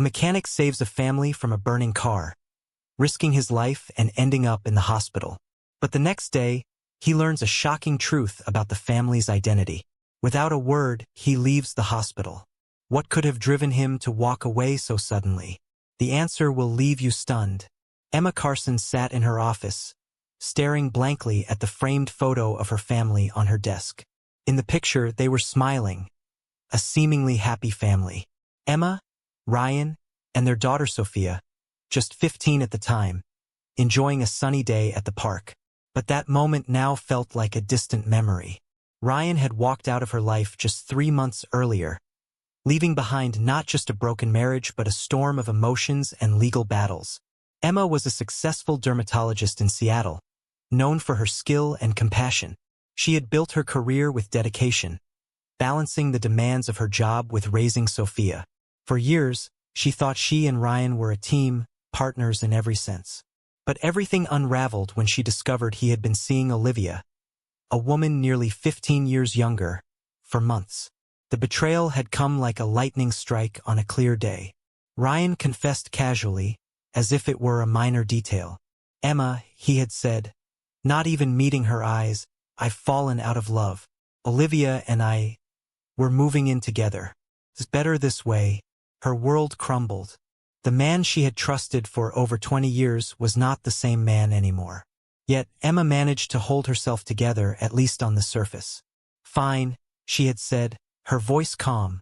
A mechanic saves a family from a burning car, risking his life and ending up in the hospital. But the next day, he learns a shocking truth about the family's identity. Without a word, he leaves the hospital. What could have driven him to walk away so suddenly? The answer will leave you stunned. Emma Carson sat in her office, staring blankly at the framed photo of her family on her desk. In the picture, they were smiling, a seemingly happy family. Emma, Ryan, and their daughter Sophia, just 15 at the time, enjoying a sunny day at the park. But that moment now felt like a distant memory. Ryan had walked out of her life just 3 months earlier, leaving behind not just a broken marriage but a storm of emotions and legal battles. Emma was a successful dermatologist in Seattle, known for her skill and compassion. She had built her career with dedication, balancing the demands of her job with raising Sophia. For years, she thought she and Ryan were a team, partners in every sense. But everything unraveled when she discovered he had been seeing Olivia, a woman nearly 15 years younger, for months. The betrayal had come like a lightning strike on a clear day. Ryan confessed casually, as if it were a minor detail. "Emma," he had said, not even meeting her eyes, "I've fallen out of love. Olivia and I, we're moving in together. It's better this way." Her world crumbled. The man she had trusted for over 20 years was not the same man anymore. Yet Emma managed to hold herself together, at least on the surface. "Fine," she had said, her voice calm,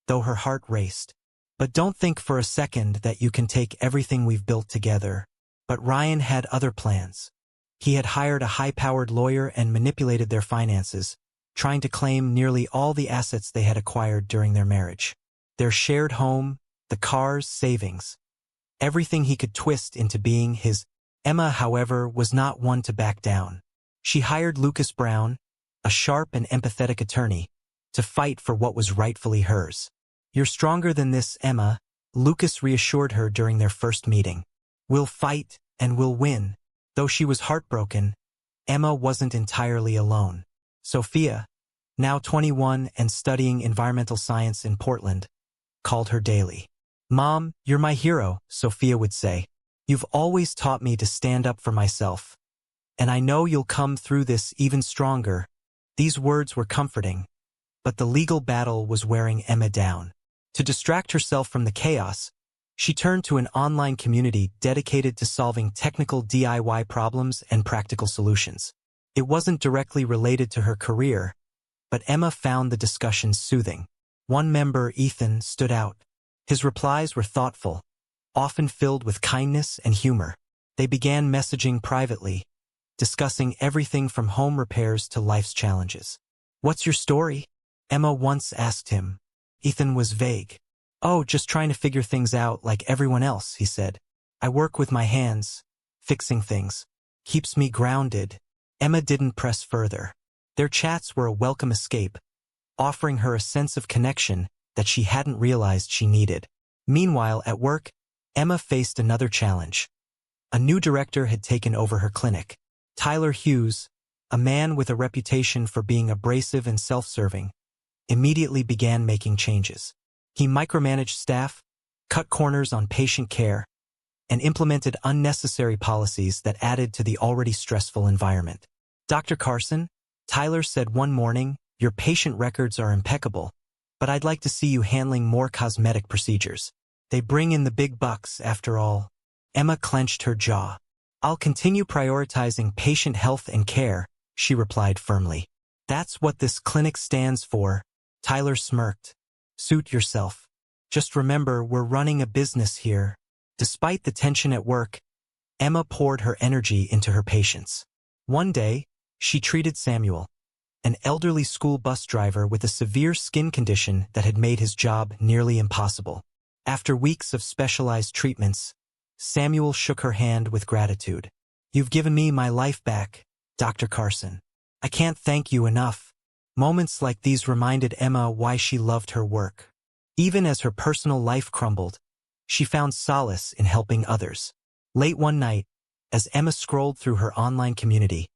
though her heart raced. "But don't think for a second that you can take everything we've built together." But Ryan had other plans. He had hired a high-powered lawyer and manipulated their finances, trying to claim nearly all the assets they had acquired during their marriage. Their shared home, the cars, savings. Everything he could twist into being his. Emma, however, was not one to back down. She hired Lucas Brown, a sharp and empathetic attorney, to fight for what was rightfully hers. "You're stronger than this, Emma," Lucas reassured her during their first meeting. "We'll fight, and we'll win." Though she was heartbroken, Emma wasn't entirely alone. Sophia, now 21 and studying environmental science in Portland, called her daily. "Mom, you're my hero," Sophia would say. "You've always taught me to stand up for myself. And I know you'll come through this even stronger." These words were comforting, but the legal battle was wearing Emma down. To distract herself from the chaos, she turned to an online community dedicated to solving technical DIY problems and practical solutions. It wasn't directly related to her career, but Emma found the discussions soothing. One member, Ethan, stood out. His replies were thoughtful, often filled with kindness and humor. They began messaging privately, discussing everything from home repairs to life's challenges. "What's your story?" Emma once asked him. Ethan was vague. "Oh, just trying to figure things out like everyone else," he said. "I work with my hands. Fixing things keeps me grounded." Emma didn't press further. Their chats were a welcome escape, offering her a sense of connection that she hadn't realized she needed. Meanwhile, at work, Emma faced another challenge. A new director had taken over her clinic. Tyler Hughes, a man with a reputation for being abrasive and self-serving, immediately began making changes. He micromanaged staff, cut corners on patient care, and implemented unnecessary policies that added to the already stressful environment. "Dr. Carson," Tyler said one morning, "your patient records are impeccable, but I'd like to see you handling more cosmetic procedures. They bring in the big bucks, after all." Emma clenched her jaw. "I'll continue prioritizing patient health and care," she replied firmly. "That's what this clinic stands for." Tyler smirked. "Suit yourself. Just remember, we're running a business here." Despite the tension at work, Emma poured her energy into her patients. One day, she treated Samuel, an elderly school bus driver with a severe skin condition that had made his job nearly impossible. After weeks of specialized treatments, Samuel shook her hand with gratitude. "You've given me my life back, Dr. Carson. I can't thank you enough." Moments like these reminded Emma why she loved her work. Even as her personal life crumbled, she found solace in helping others. Late one night, as Emma scrolled through her online community,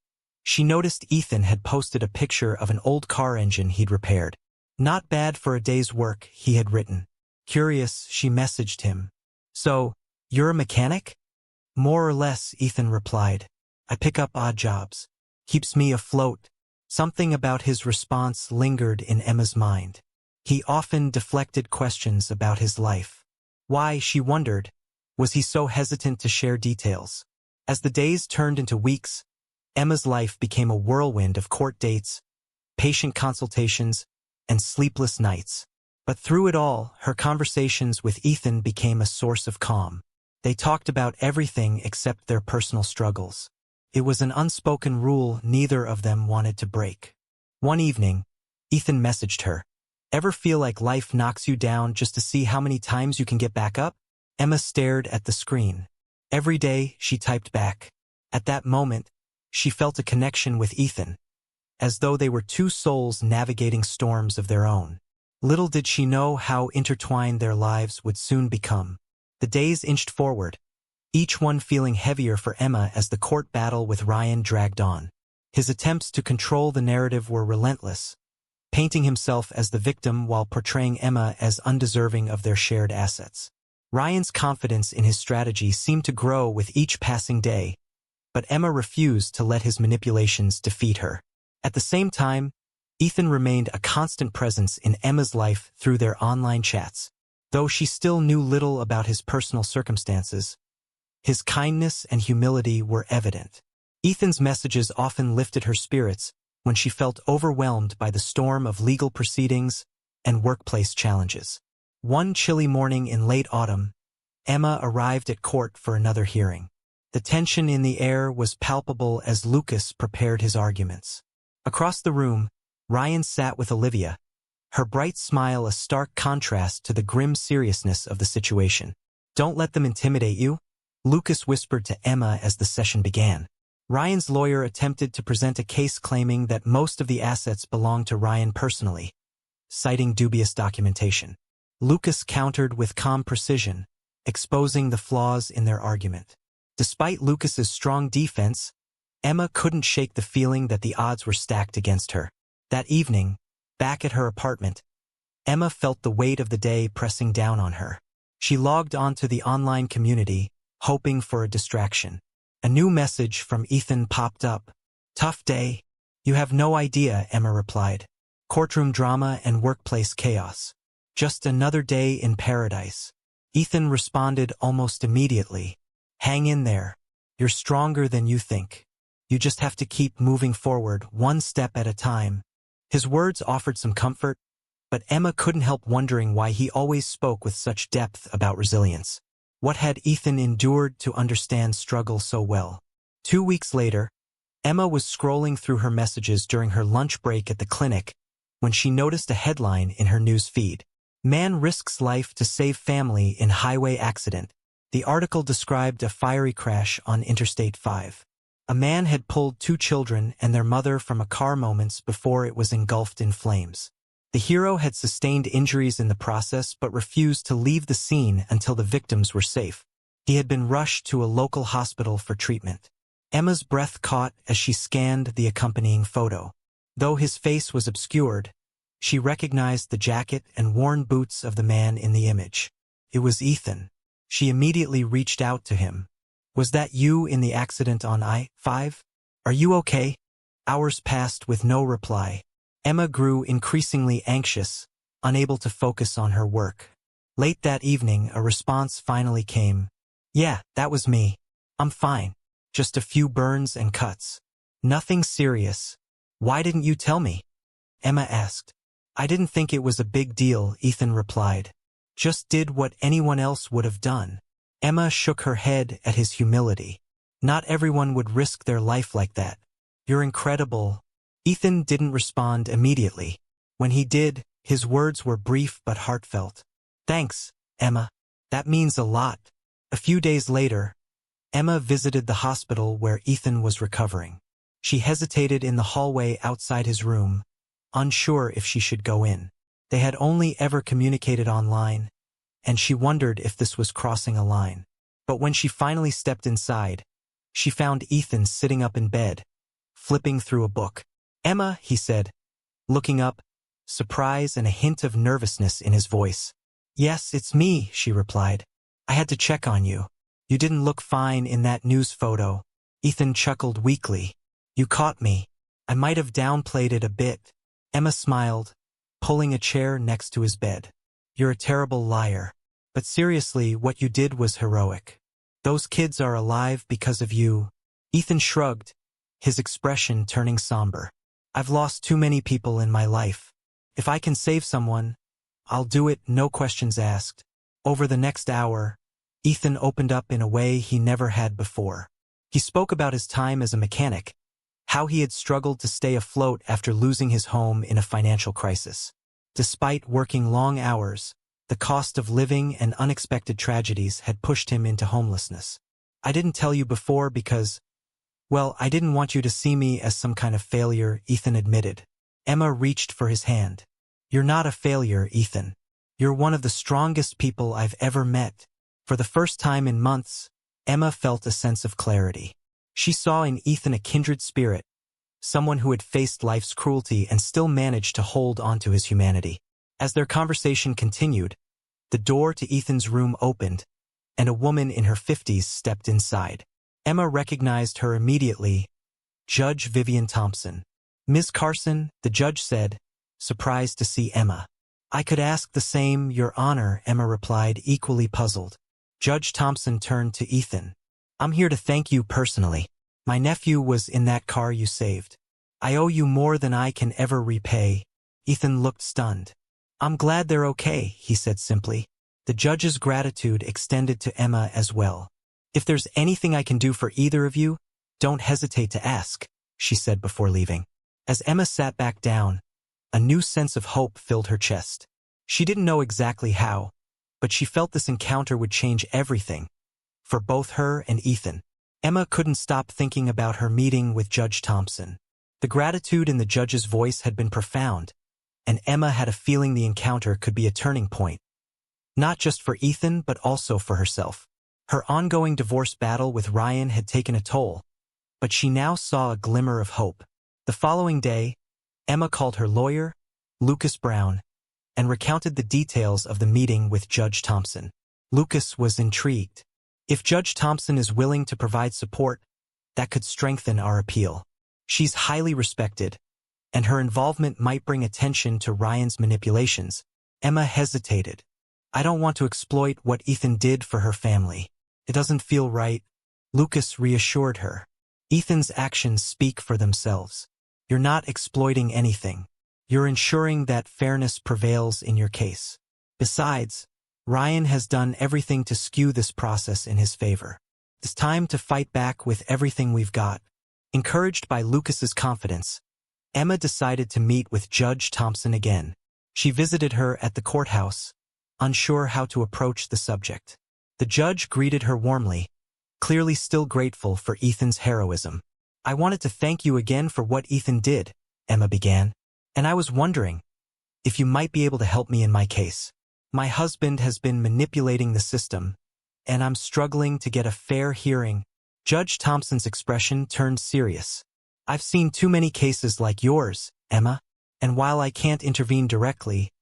she noticed Ethan had posted a picture of an old car engine he'd repaired. "Not bad for a day's work," he had written. Curious, she messaged him. "So, you're a mechanic?" "More or less," Ethan replied. "I pick up odd jobs. Keeps me afloat." Something about his response lingered in Emma's mind. He often deflected questions about his life. Why, she wondered, was he so hesitant to share details? As the days turned into weeks, Emma's life became a whirlwind of court dates, patient consultations, and sleepless nights. But through it all, her conversations with Ethan became a source of calm. They talked about everything except their personal struggles. It was an unspoken rule neither of them wanted to break. One evening, Ethan messaged her. "Ever feel like life knocks you down just to see how many times you can get back up?" Emma stared at the screen. "Every day," she typed back. At that moment, she felt a connection with Ethan, as though they were two souls navigating storms of their own. Little did she know how intertwined their lives would soon become. The days inched forward, each one feeling heavier for Emma as the court battle with Ryan dragged on. His attempts to control the narrative were relentless, painting himself as the victim while portraying Emma as undeserving of their shared assets. Ryan's confidence in his strategy seemed to grow with each passing day, but Emma refused to let his manipulations defeat her. At the same time, Ethan remained a constant presence in Emma's life through their online chats. Though she still knew little about his personal circumstances, his kindness and humility were evident. Ethan's messages often lifted her spirits when she felt overwhelmed by the storm of legal proceedings and workplace challenges. One chilly morning in late autumn, Emma arrived at court for another hearing. The tension in the air was palpable as Lucas prepared his arguments. Across the room, Ryan sat with Olivia, her bright smile a stark contrast to the grim seriousness of the situation. "Don't let them intimidate you," Lucas whispered to Emma as the session began. Ryan's lawyer attempted to present a case claiming that most of the assets belonged to Ryan personally, citing dubious documentation. Lucas countered with calm precision, exposing the flaws in their argument. Despite Lucas's strong defense, Emma couldn't shake the feeling that the odds were stacked against her. That evening, back at her apartment, Emma felt the weight of the day pressing down on her. She logged onto the online community, hoping for a distraction. A new message from Ethan popped up. "Tough day." "You have no idea," Emma replied. "Courtroom drama and workplace chaos. Just another day in paradise." Ethan responded almost immediately. "Hang in there. You're stronger than you think. You just have to keep moving forward, one step at a time." His words offered some comfort, but Emma couldn't help wondering why he always spoke with such depth about resilience. What had Ethan endured to understand struggle so well? 2 weeks later, Emma was scrolling through her messages during her lunch break at the clinic when she noticed a headline in her news feed. "Man risks life to save family in highway accident." The article described a fiery crash on Interstate 5. A man had pulled 2 children and their mother from a car moments before it was engulfed in flames. The hero had sustained injuries in the process but refused to leave the scene until the victims were safe. He had been rushed to a local hospital for treatment. Emma's breath caught as she scanned the accompanying photo. Though his face was obscured, she recognized the jacket and worn boots of the man in the image. It was Ethan. She immediately reached out to him. "Was that you in the accident on I-5? Are you okay?" Hours passed with no reply. Emma grew increasingly anxious, unable to focus on her work. Late that evening, a response finally came. "Yeah, that was me. I'm fine. Just a few burns and cuts. Nothing serious. Why didn't you tell me?" Emma asked. "I didn't think it was a big deal," Ethan replied. "Just did what anyone else would have done." Emma shook her head at his humility. "Not everyone would risk their life like that. You're incredible." Ethan didn't respond immediately. When he did, his words were brief but heartfelt. "Thanks, Emma. That means a lot." A few days later, Emma visited the hospital where Ethan was recovering. She hesitated in the hallway outside his room, unsure if she should go in. They had only ever communicated online, and she wondered if this was crossing a line. But when she finally stepped inside, she found Ethan sitting up in bed, flipping through a book. "Emma," he said, looking up, surprise and a hint of nervousness in his voice. "Yes, it's me," she replied. "I had to check on you. You didn't look fine in that news photo." Ethan chuckled weakly. "You caught me. I might have downplayed it a bit." Emma smiled, pulling a chair next to his bed. "You're a terrible liar. But seriously, what you did was heroic. Those kids are alive because of you." Ethan shrugged, his expression turning somber. "I've lost too many people in my life. If I can save someone, I'll do it, no questions asked." Over the next hour, Ethan opened up in a way he never had before. He spoke about his time as a mechanic, how he had struggled to stay afloat after losing his home in a financial crisis. Despite working long hours, the cost of living and unexpected tragedies had pushed him into homelessness. "I didn't tell you before because, well, I didn't want you to see me as some kind of failure," Ethan admitted. Emma reached for his hand. "You're not a failure, Ethan. You're one of the strongest people I've ever met." For the first time in months, Emma felt a sense of clarity. She saw in Ethan a kindred spirit, someone who had faced life's cruelty and still managed to hold onto his humanity. As their conversation continued, the door to Ethan's room opened, and a woman in her 50s stepped inside. Emma recognized her immediately, Judge Vivian Thompson. "Ms. Carson," the judge said, surprised to see Emma. "I could ask the same, Your Honor," Emma replied, equally puzzled. Judge Thompson turned to Ethan. "I'm here to thank you personally. My nephew was in that car you saved. I owe you more than I can ever repay." Ethan looked stunned. "I'm glad they're okay," he said simply. The judge's gratitude extended to Emma as well. "If there's anything I can do for either of you, don't hesitate to ask," she said before leaving. As Emma sat back down, a new sense of hope filled her chest. She didn't know exactly how, but she felt this encounter would change everything, for both her and Ethan. Emma couldn't stop thinking about her meeting with Judge Thompson. The gratitude in the judge's voice had been profound, and Emma had a feeling the encounter could be a turning point. Not just for Ethan, but also for herself. Her ongoing divorce battle with Ryan had taken a toll, but she now saw a glimmer of hope. The following day, Emma called her lawyer, Lucas Brown, and recounted the details of the meeting with Judge Thompson. Lucas was intrigued. "If Judge Thompson is willing to provide support, that could strengthen our appeal. She's highly respected, and her involvement might bring attention to Ryan's manipulations." Emma hesitated. "I don't want to exploit what Ethan did for her family. It doesn't feel right." Lucas reassured her. "Ethan's actions speak for themselves. You're not exploiting anything. You're ensuring that fairness prevails in your case. Besides, Ryan has done everything to skew this process in his favor. It's time to fight back with everything we've got." Encouraged by Lucas's confidence, Emma decided to meet with Judge Thompson again. She visited her at the courthouse, unsure how to approach the subject. The judge greeted her warmly, clearly still grateful for Ethan's heroism. "I wanted to thank you again for what Ethan did," Emma began, "and I was wondering if you might be able to help me in my case. My husband has been manipulating the system, and I'm struggling to get a fair hearing." Judge Thompson's expression turned serious. "I've seen too many cases like yours, Emma, and while I can't intervene directly,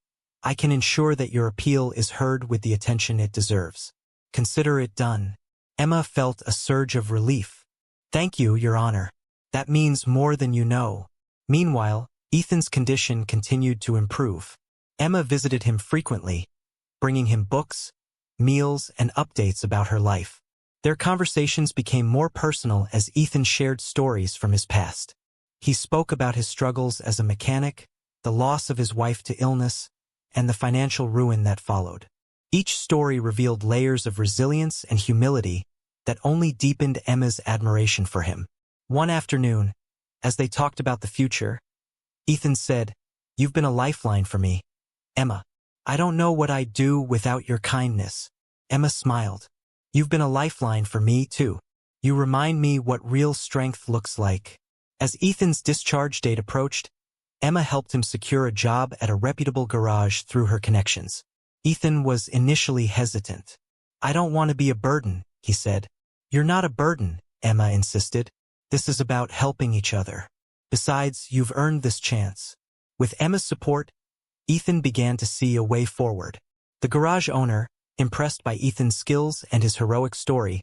I can ensure that your appeal is heard with the attention it deserves. Consider it done." Emma felt a surge of relief. "Thank you, Your Honor. That means more than you know." Meanwhile, Ethan's condition continued to improve. Emma visited him frequently, bringing him books, meals, and updates about her life. Their conversations became more personal as Ethan shared stories from his past. He spoke about his struggles as a mechanic, the loss of his wife to illness, and the financial ruin that followed. Each story revealed layers of resilience and humility that only deepened Emma's admiration for him. One afternoon, as they talked about the future, Ethan said, "You've been a lifeline for me, Emma. I don't know what I'd do without your kindness." Emma smiled. "You've been a lifeline for me, too. You remind me what real strength looks like." As Ethan's discharge date approached, Emma helped him secure a job at a reputable garage through her connections. Ethan was initially hesitant. "I don't want to be a burden," he said. "You're not a burden," Emma insisted. "This is about helping each other. Besides, you've earned this chance." With Emma's support, Ethan began to see a way forward. The garage owner, impressed by Ethan's skills and his heroic story,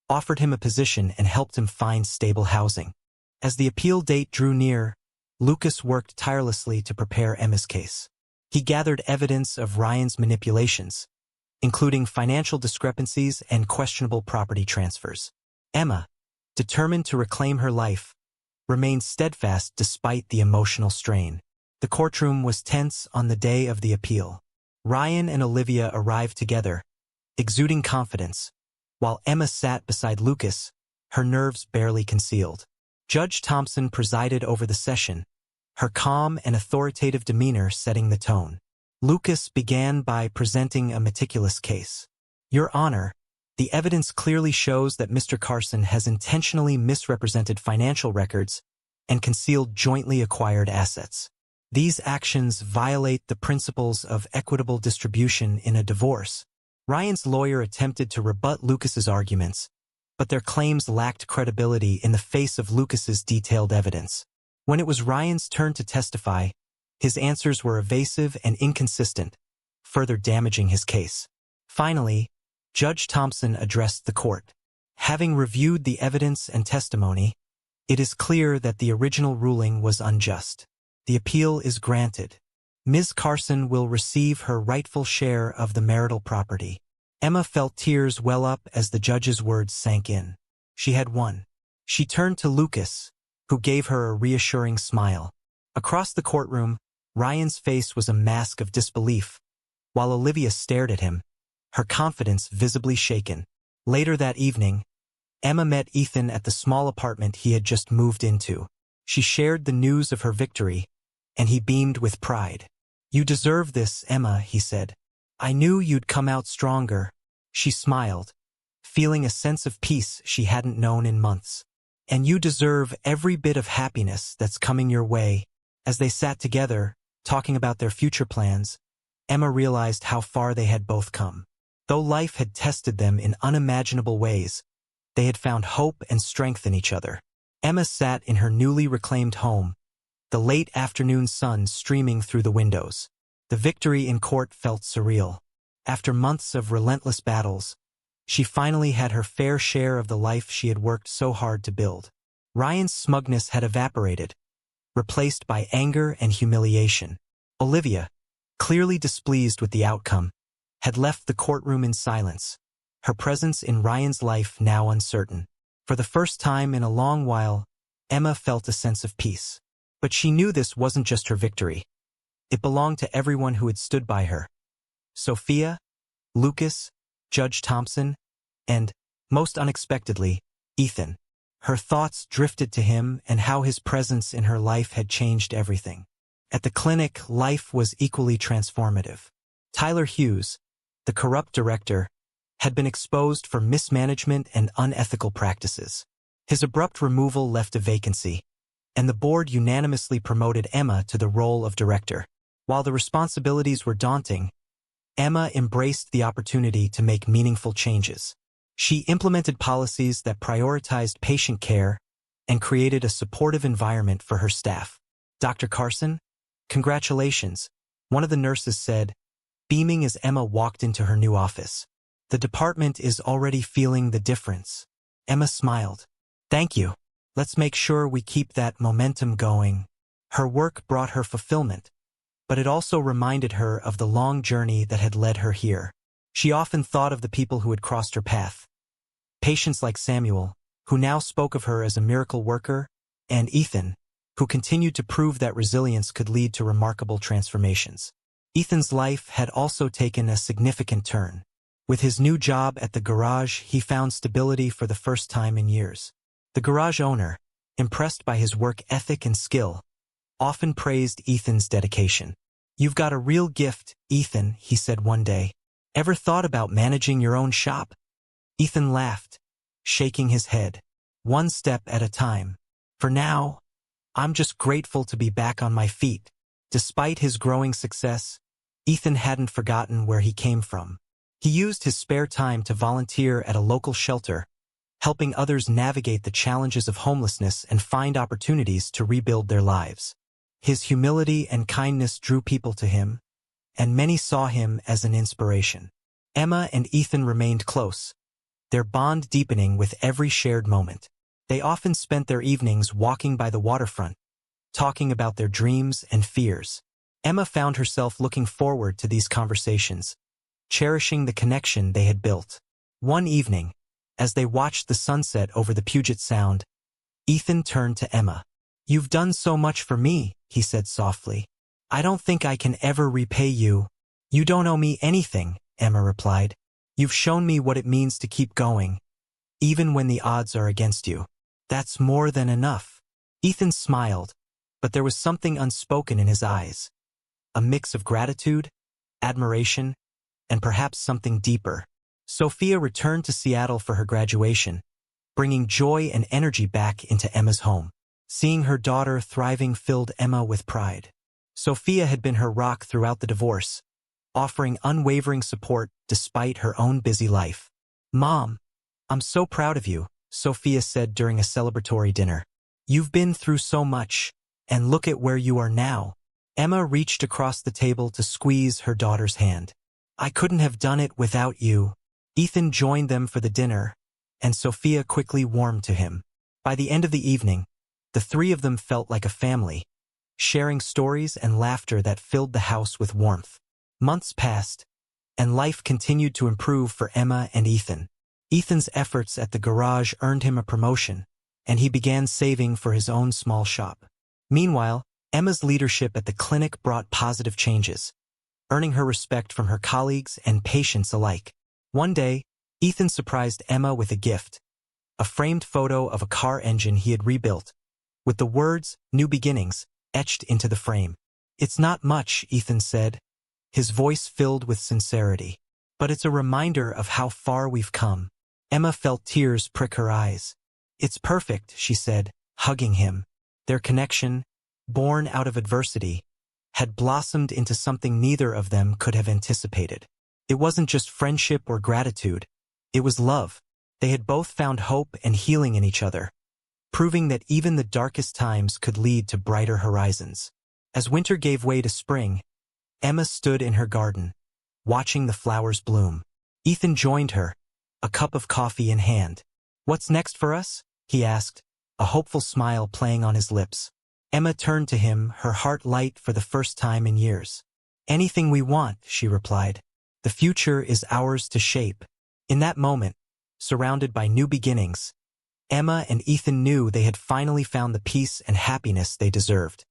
offered him a position and helped him find stable housing. As the appeal date drew near, Lucas worked tirelessly to prepare Emma's case. He gathered evidence of Ryan's manipulations, including financial discrepancies and questionable property transfers. Emma, determined to reclaim her life, remained steadfast despite the emotional strain. The courtroom was tense on the day of the appeal. Ryan and Olivia arrived together, exuding confidence, while Emma sat beside Lucas, her nerves barely concealed. Judge Thompson presided over the session, her calm and authoritative demeanor setting the tone. Lucas began by presenting a meticulous case. Your Honor, the evidence clearly shows that Mr. Carson has intentionally misrepresented financial records and concealed jointly acquired assets. These actions violate the principles of equitable distribution in a divorce. Ryan's lawyer attempted to rebut Lucas's arguments, but their claims lacked credibility in the face of Lucas's detailed evidence. When it was Ryan's turn to testify, his answers were evasive and inconsistent, further damaging his case. Finally, Judge Thompson addressed the court. Having reviewed the evidence and testimony, it is clear that the original ruling was unjust. The appeal is granted. Ms. Carson will receive her rightful share of the marital property. Emma felt tears well up as the judge's words sank in. She had won. She turned to Lucas, who gave her a reassuring smile. Across the courtroom, Ryan's face was a mask of disbelief, while Olivia stared at him, her confidence visibly shaken. Later that evening, Emma met Ethan at the small apartment he had just moved into. She shared the news of her victory, and he beamed with pride. You deserve this, Emma, he said. I knew you'd come out stronger. She smiled, feeling a sense of peace she hadn't known in months. And you deserve every bit of happiness that's coming your way. As they sat together, talking about their future plans, Emma realized how far they had both come. Though life had tested them in unimaginable ways, they had found hope and strength in each other. Emma sat in her newly reclaimed home, the late afternoon sun streaming through the windows. The victory in court felt surreal. After months of relentless battles, she finally had her fair share of the life she had worked so hard to build. Ryan's smugness had evaporated, replaced by anger and humiliation. Olivia, clearly displeased with the outcome, had left the courtroom in silence, her presence in Ryan's life now uncertain. For the first time in a long while, Emma felt a sense of peace. But she knew this wasn't just her victory. It belonged to everyone who had stood by her. Sophia, Lucas, Judge Thompson, and, most unexpectedly, Ethan. Her thoughts drifted to him and how his presence in her life had changed everything. At the clinic, life was equally transformative. Tyler Hughes, the corrupt director, had been exposed for mismanagement and unethical practices. His abrupt removal left a vacancy, and the board unanimously promoted Emma to the role of director. While the responsibilities were daunting, Emma embraced the opportunity to make meaningful changes. She implemented policies that prioritized patient care and created a supportive environment for her staff. Dr. Carson, congratulations, one of the nurses said, beaming as Emma walked into her new office. The department is already feeling the difference. Emma smiled. Thank you. Let's make sure we keep that momentum going. Her work brought her fulfillment, but it also reminded her of the long journey that had led her here. She often thought of the people who had crossed her path. Patients like Samuel, who now spoke of her as a miracle worker, and Ethan, who continued to prove that resilience could lead to remarkable transformations. Ethan's life had also taken a significant turn. With his new job at the garage, he found stability for the first time in years. The garage owner, impressed by his work ethic and skill, often praised Ethan's dedication. You've got a real gift, Ethan, he said one day. Ever thought about managing your own shop? Ethan laughed, shaking his head. One step at a time. For now, I'm just grateful to be back on my feet. Despite his growing success, Ethan hadn't forgotten where he came from. He used his spare time to volunteer at a local shelter, helping others navigate the challenges of homelessness and find opportunities to rebuild their lives. His humility and kindness drew people to him, and many saw him as an inspiration. Emma and Ethan remained close, their bond deepening with every shared moment. They often spent their evenings walking by the waterfront, talking about their dreams and fears. Emma found herself looking forward to these conversations, cherishing the connection they had built. One evening, as they watched the sunset over the Puget Sound, Ethan turned to Emma. "You've done so much for me," he said softly. "I don't think I can ever repay you." "You don't owe me anything," Emma replied. "You've shown me what it means to keep going, even when the odds are against you. That's more than enough." Ethan smiled, but there was something unspoken in his eyes. A mix of gratitude, admiration, and perhaps something deeper. Sophia returned to Seattle for her graduation, bringing joy and energy back into Emma's home. Seeing her daughter thriving filled Emma with pride. Sophia had been her rock throughout the divorce, offering unwavering support despite her own busy life. "Mom, I'm so proud of you," Sophia said during a celebratory dinner. "You've been through so much, and look at where you are now." Emma reached across the table to squeeze her daughter's hand. "I couldn't have done it without you." Ethan joined them for the dinner, and Sophia quickly warmed to him. By the end of the evening, the three of them felt like a family, sharing stories and laughter that filled the house with warmth. Months passed, and life continued to improve for Emma and Ethan. Ethan's efforts at the garage earned him a promotion, and he began saving for his own small shop. Meanwhile, Emma's leadership at the clinic brought positive changes, earning her respect from her colleagues and patients alike. One day, Ethan surprised Emma with a gift, a framed photo of a car engine he had rebuilt, with the words, "New Beginnings," etched into the frame. "It's not much," Ethan said, his voice filled with sincerity, "but it's a reminder of how far we've come." Emma felt tears prick her eyes. "It's perfect," she said, hugging him. Their connection, born out of adversity, had blossomed into something neither of them could have anticipated. It wasn't just friendship or gratitude, it was love. They had both found hope and healing in each other, proving that even the darkest times could lead to brighter horizons. As winter gave way to spring, Emma stood in her garden, watching the flowers bloom. Ethan joined her, a cup of coffee in hand. "What's next for us?" he asked, a hopeful smile playing on his lips. Emma turned to him, her heart light for the first time in years. "Anything we want," she replied. "The future is ours to shape." In that moment, surrounded by new beginnings, Emma and Ethan knew they had finally found the peace and happiness they deserved.